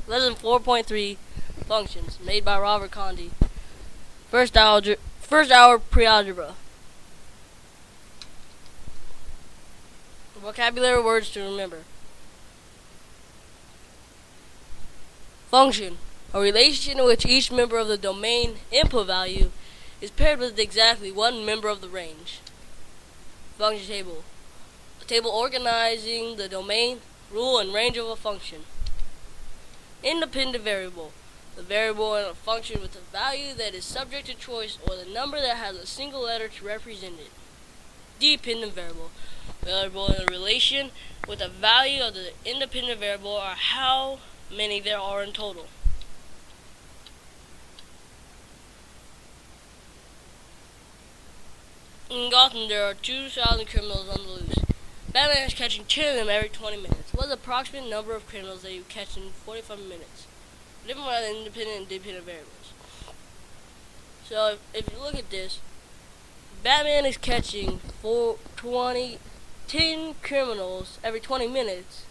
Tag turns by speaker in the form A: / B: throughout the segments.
A: Lesson 4.3 Functions, made by Robert Conde. First hour pre-algebra. Vocabulary words to remember. Function, a relation in which each member of the domain input value is paired with exactly one member of the range. Function table, a table organizing the domain, rule, and range of a function. Independent variable, the variable in a function with a value that is subject to choice or the number that has a single letter to represent it. Dependent variable, variable in a relation with a value of the independent variable or how many there are in total. In Gotham, there are 2,000 criminals on the loose. Batman is catching 10 of them every 20 minutes. What is the approximate number of criminals that you catch in 45 minutes? Different by the independent and dependent variables. So if you look at this, Batman is catching 10 criminals every 20 minutes.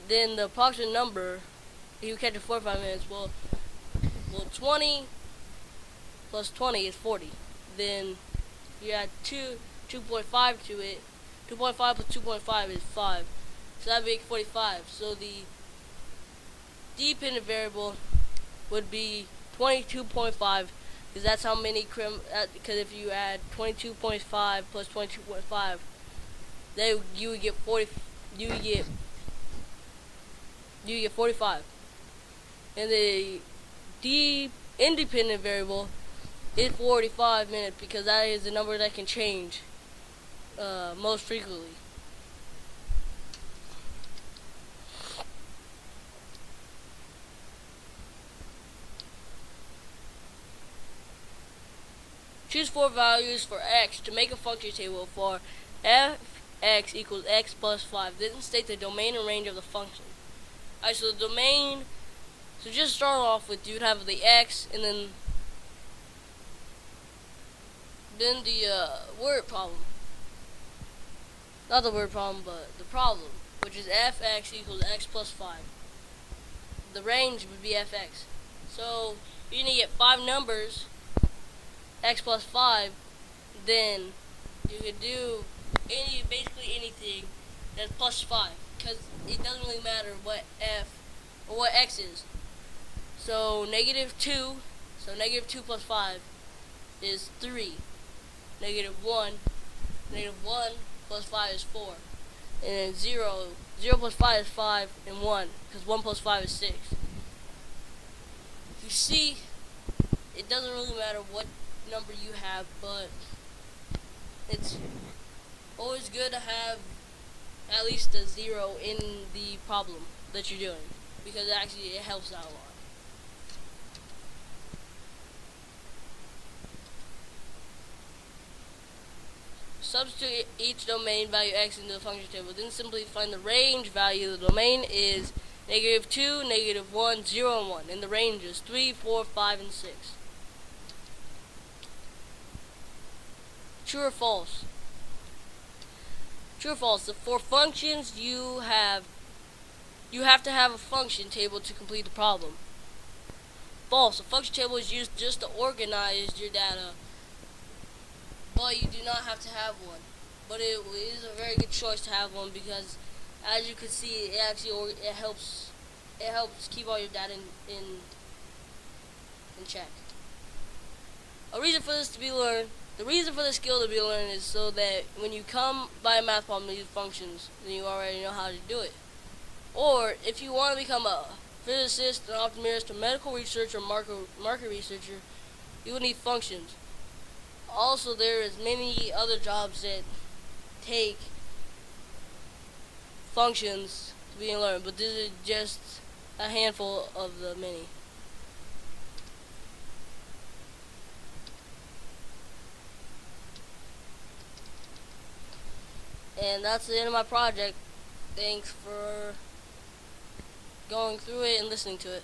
A: Then the approximate number you catch in 45 minutes, well 20 plus 20 is 40. Then you add 2.5 to it. 2.5 plus 2.5 is 5. So that makes 45. So the dependent variable would be 22.5, because that's how many because if you add 22.5 plus 22.5, then you would get 40. You get 45. And the independent variable is 45 minutes, because that is the number that can change most frequently. Choose 4 values for x to make a function table for f(x) equals x plus 5. Then state the domain and range of the function. Alright, so the domain, so just start off with, you'd have the x and then the word problem. Not the word problem, but the problem, which is f(x) equals x plus 5. The range would be fx. So you need to get 5 numbers, x plus 5, then you could do basically anything that's plus 5, because it doesn't really matter what f or what x is. So -2, so -2 plus 5 is 3. -1 plus 5 is 4. And then 0 plus 5 is 5, and 1, because 1 plus 5 is 6. You see, it doesn't really matter what number you have, but it's always good to have at least a 0 in the problem that you're doing, because actually it helps out a lot. Substitute each domain value x into the function table. Then simply find the range value. The domain is -2, -1, 0, and 1. And the range is 3, 4, 5, and 6. True or false? True or false? For functions, you have to have a function table to complete the problem. False. A function table is used just to organize your data, but you do not have to have one. But it is a very good choice to have one, because as you can see, it actually helps keep all your data in check. A reason for this to be learned. The reason for the skill to be learned is so that when you come by a math problem to use functions, then you already know how to do it. Or if you want to become a physicist, an optimist, a medical researcher, market researcher, you will need functions. Also, there is many other jobs that take functions to be learned, but this is just a handful of the many. And that's the end of my project. Thanks for going through it and listening to it.